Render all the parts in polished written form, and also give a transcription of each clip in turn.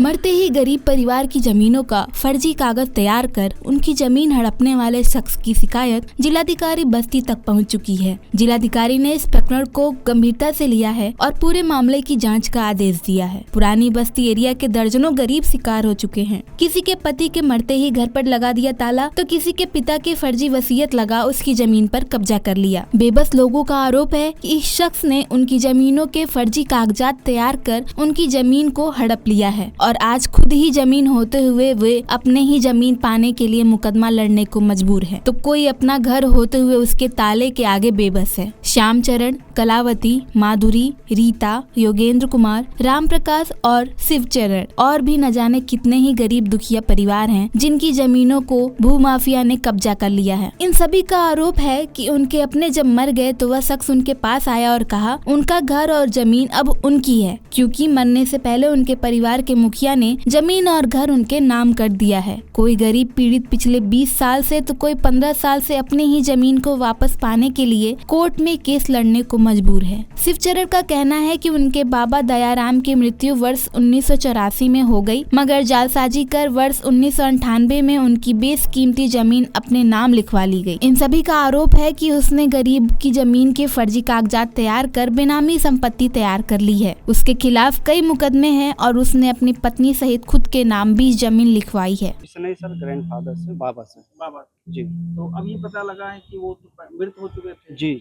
मरते ही गरीब परिवार की जमीनों का फर्जी कागज तैयार कर उनकी जमीन हड़पने वाले शख्स की शिकायत जिलाधिकारी बस्ती तक पहुंच चुकी है। जिलाधिकारी ने इस प्रकरण को गंभीरता से लिया है और पूरे मामले की जांच का आदेश दिया है। पुरानी बस्ती एरिया के दर्जनों गरीब शिकार हो चुके हैं। किसी के पति के मरते ही घर पर लगा दिया ताला तो किसी के पिता की फर्जी वसीयत लगा उसकी जमीन पर कब्जा कर लिया। बेबस लोगों का आरोप है कि इस शख्स ने उनकी जमीनों के फर्जी कागजात तैयार कर उनकी जमीन को हड़प लिया है और आज खुद ही जमीन होते हुए वे अपने ही जमीन पाने के लिए मुकदमा लड़ने को मजबूर है, तो कोई अपना घर होते हुए उसके ताले के आगे बेबस है। श्याम चरण, कलावती, माधुरी, रीता, योगेंद्र कुमार, राम प्रकाश और शिव चरण और भी न जाने कितने ही गरीब दुखिया परिवार हैं जिनकी जमीनों को भूमाफिया ने कब्जा कर लिया है। इन सभी का आरोप है कि उनके अपने जब मर गए तो वह शख्स उनके पास आया और कहा उनका घर और जमीन अब उनकी है, क्योंकि मरने से पहले उनके परिवार के मुखिया ने जमीन और घर उनके नाम कर दिया है। कोई गरीब पीड़ित पिछले 20 साल से तो कोई 15 साल से अपनी ही जमीन को वापस पाने के लिए कोर्ट में केस लड़ने को मजबूर है। शिवचरण का कहना है कि उनके बाबा दयाराम की मृत्यु वर्ष 1984 में हो गई, मगर जालसाजी कर वर्ष 1998 में उनकी बेशकीमती जमीन अपने नाम लिखवा ली गई। इन सभी का आरोप है कि उसने गरीब की जमीन के फर्जी कागजात तैयार कर बेनामी संपत्ति तैयार कर ली है। उसके खिलाफ कई मुकदमे हैं और उसने अपनी पत्नी सहित खुद के नाम भी जमीन लिखवाई है। नहीं सर, ग्रैंडफादर से बाबा जी। तो अब ये पता लगा है कि वो तो मृत हो चुके थे जी।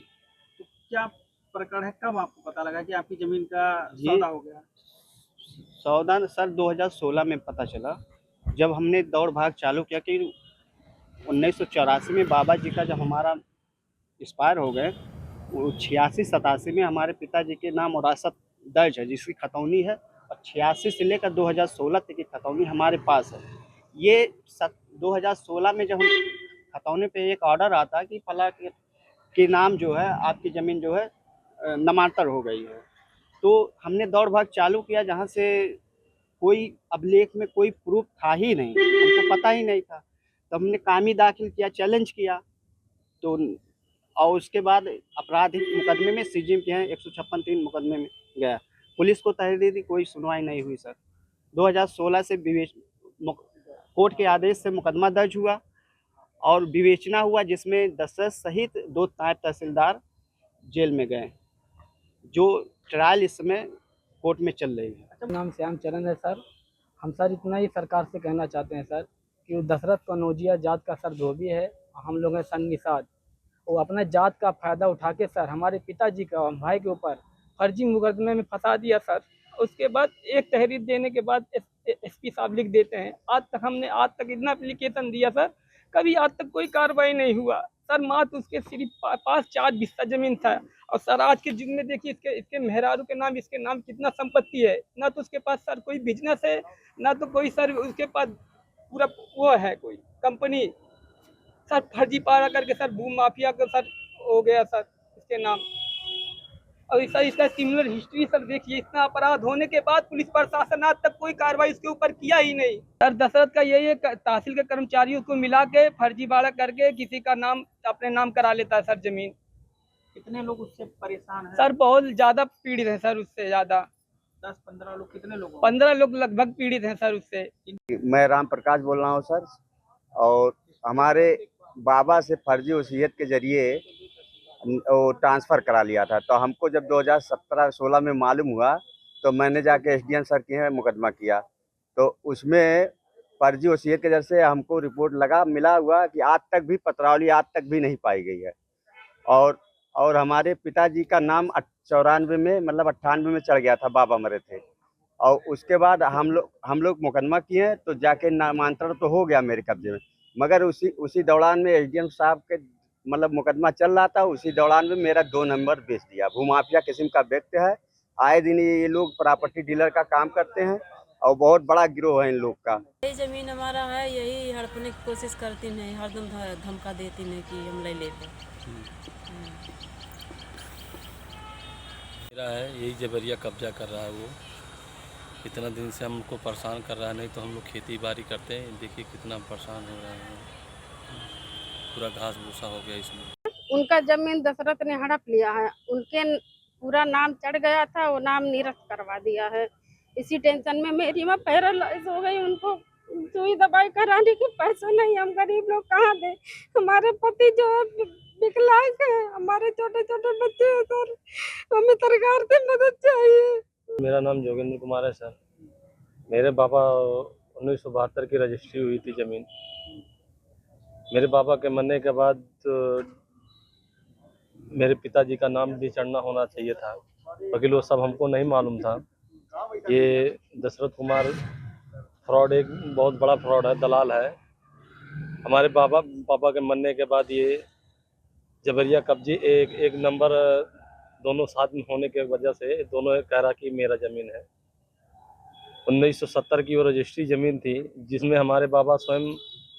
तो क्या प्रकरण है, कब आपको पता लगा कि आपकी जमीन का सौदा हो गया? सौदा सर 2016 में पता चला, जब हमने दौड़ भाग चालू किया कि 1984 में बाबा जी का जब हमारा एक्सपायर हो गए, वो 86-87 में हमारे पिताजी के नाम वरासत दर्ज है जिसकी खतौनी है, और 86 से लेकर 2016 तक की खतौनी हमारे पास है। ये 2016 में जब हम खतौनी पे एक ऑर्डर आता कि फला के नाम जो है आपकी ज़मीन जो है नामांतर हो गई है, तो हमने दौड़ भाग चालू किया जहाँ से कोई अभिलेख में कोई प्रूफ था ही नहीं, हमको पता ही नहीं था। तो हमने कामी दाखिल किया, चैलेंज किया, तो और उसके बाद आपराधिक मुकदमे में सीजीएम के हैं 156(3) मुकदमे में गया। पुलिस को तहरीर दी, कोई सुनवाई नहीं हुई सर। 2016 से कोर्ट के आदेश से मुकदमा दर्ज हुआ और विवेचना हुआ, जिसमें दशरथ सहित 2 नायब तहसीलदार जेल में गए, जो ट्रायल इस समय कोर्ट में चल रही है। नाम श्याम चरण है सर। हम सर इतना ही सरकार से कहना चाहते हैं सर कि वो दशरथ कनौजिया जात का सर धोबी है, हम लोग हैं सन निषाद। वो अपना जात का फ़ायदा उठा के सर हमारे पिताजी का भाई के ऊपर फर्जी मुकदमे में फंसा दिया सर। उसके बाद एक तहरीर देने के बाद एसपी साहब लिख देते हैं। आज तक इतना एप्लीकेशन दिया सर, कभी आज तक कोई कार्रवाई नहीं हुआ सर। मात्र उसके सिर्फ पास 4 बिस्सा जमीन था, और सर आज के युग में देखिए इसके मेहरारू के नाम, इसके नाम कितना संपत्ति है। ना तो उसके पास सर कोई बिजनेस है, ना तो कोई सर उसके पास पूरा वो है कोई कंपनी। सर फर्जी पारा करके सर भू माफिया का सर हो गया सर इसके नाम। और सर इसका सिमिलर हिस्ट्री सर देखिए, इतना अपराध होने के बाद पुलिस प्रशासन आज तक कोई कार्रवाई इसके ऊपर किया ही नहीं। सर दशरथ का यही है, तहसील के कर्मचारियों को मिला के फर्जी बाड़ा करके किसी का नाम अपने नाम करा लेता है सर जमीन। कितने लोग उससे परेशान हैं? सर बहुत ज्यादा पीड़ित हैं सर, उससे ज्यादा 10-15 लोग। कितने लोग? 15 लोग लगभग पीड़ित हैं सर उससे। मैं राम प्रकाश बोल रहा हूँ सर, और हमारे बाबा से फर्जी वसीयत के जरिए वो ट्रांसफ़र करा लिया था। तो हमको जब 2017-16 में मालूम हुआ तो मैंने जाके एसडीएम सर के यहाँ मुकदमा किया, तो उसमें फर्जी वसीयत के जरिए से हमको रिपोर्ट मिला हुआ कि आज तक भी पत्रावली आज तक भी नहीं पाई गई है। और हमारे पिताजी का नाम 94 में मतलब 98 में चढ़ गया था, बाबा मरे थे, और उसके बाद हम लोग मुकदमा किए तो जाके नामांतरण तो हो गया मेरे कब्जे में, मगर उसी दौरान में एसडीएम साहब के मतलब मुकदमा चल रहा था, उसी दौरान में मेरा 2 नंबर बेच दिया। भूमाफिया किस्म का व्यक्ति है, आए दिन ये लोग प्रॉपर्टी डीलर का काम करते हैं और बहुत बड़ा गिरोह है इन लोग का। यही जमीन हमारा है, यही हड़पने की कोशिश करती नहीं, हरदम धमका देती नहीं कि हम ले लेते। मेरा है यही जबरिया कब्जा कर रहा है वो, इतना दिन से हमको परेशान कर रहा है। नहीं तो हम लोग खेती बाड़ी करते हैं, देखिए कितना परेशान हो रहे हैं, पूरा घास भूसा हो गया इसमें। उनका जमीन दशरथ ने हड़प लिया है, उनके पूरा नाम चढ़ गया था, वो नाम निरस्त करवा दिया है। इसी टेंशन में मेरी माँ पैरालाइज हो गई, उनको सुई दवाई कराने के पैसा नहीं, हम गरीब लोग कहाँ दे। हमारे पति जो है विकलांग है, हमारे छोटे छोटे बच्चे हैं सर, हमें सरकार से मदद चाहिए। मेरा नाम जोगेंद्र कुमार है सर। मेरे पापा 1972 की रजिस्ट्री हुई थी ज़मीन। मेरे पापा के मरने के बाद मेरे पिताजी का नाम भी चढ़ना होना चाहिए था, लेकिन वो सब हमको नहीं मालूम था। ये दशरथ कुमार फ्रॉड एक बहुत बड़ा फ्रॉड है, दलाल है। हमारे पापा के मरने के बाद ये जबरिया कब्जे एक नंबर दोनों साथ में होने की वजह से दोनों कह रहा कि मेरा ज़मीन है। 1970 की वो रजिस्ट्री ज़मीन थी, जिसमें हमारे पापा स्वयं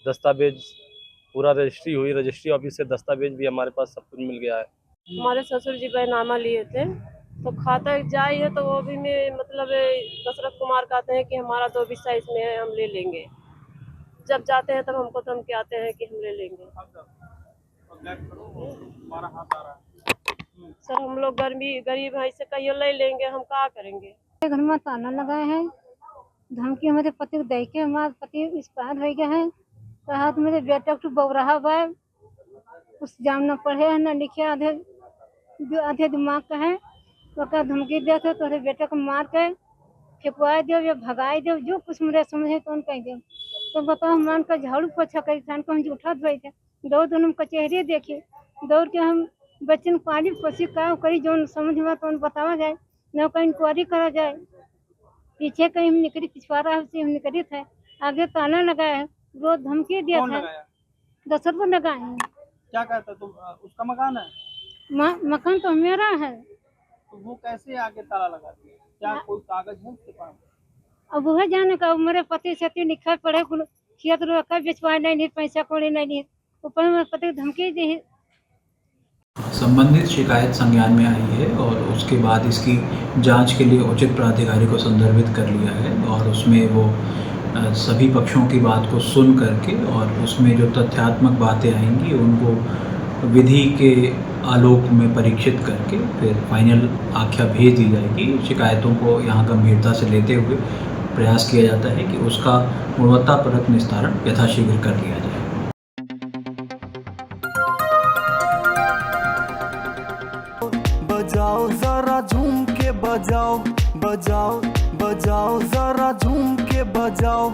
दस्तावेज पूरा रजिस्ट्री हुई, रजिस्ट्री ऑफिस से दस्तावेज भी हमारे पास सब कुछ मिल गया है। हमारे ससुर जी बैनामा लिए थे, तो खाता जाए है तो वो भी में मतलब दशरथ कुमार कहते हैं कि हमारा 2 हिस्सा इसमें है, हम ले लेंगे। जब जाते हैं तब हमको धमकी आते हैं कि हम ले लेंगे। सर हम लोग गरीब हैं, इससे कहिए ले लेंगे, हम क्या करेंगे। घर में ताला लगाए हैं, धमकी हमारे पति को दे के हमारे पति एक्सपायर हो गया है। कहा तो मेरे बेटा को बौराहा हुआ है, कुछ जान न पढ़े है न लिखे, आधे दिमाग का है। तो क्या धमकी दे के तोरे बेटा को मार के फेंकवा दो या भगाई दो, जो कुछ मेरे समझे तो कह दो। तो बताओ मान का झाड़ू पोछा करी थान को हम उठा दे थे, दौड़ दोनों कचहरी देखी, दौड़ के हम बच्चन पाली पोसी का करी, जो समझ में तो बतावा जाए, न कहीं इंक्वायरी करा जाए। पीछे कहीं हम निकली, पिछवाड़ा से हम निकली थे, आगे ताला लगाया है, रोज धमकी दिया था। 10 रुपये लगाए हैं। क्या कहता तुम, उसका मकान है? मकान तो मेरा है। तो वो कैसे आगे ताला लगाती है? क्या कोई कागज है उसके पास? अब वह जाने का, मेरे पति से लिखा पढ़े खेत रोका बेचवाए नहीं, पैसा कौड़ी नहीं, ऊपर मेरे पति को धमकी दी। संबंधित शिकायत संज्ञान में आई है और उसके बाद इसकी जांच के लिए उचित प्राधिकारी को संदर्भित कर लिया है और उसमें वो सभी पक्षों की बात को सुन करके और उसमें जो तथ्यात्मक बातें आएंगी उनको विधि के आलोक में परीक्षित करके फिर फाइनल आख्या भेज दी जाएगी। शिकायतों को यहाँ गंभीरता से लेते हुए प्रयास किया जाता है कि उसका गुणवत्तापरक निस्तारण यथाशीघ्र कर लिया जाए। बजाओ जरा झूम के बजाओ, बजाओ बजाओ जरा झूम के बजाओ।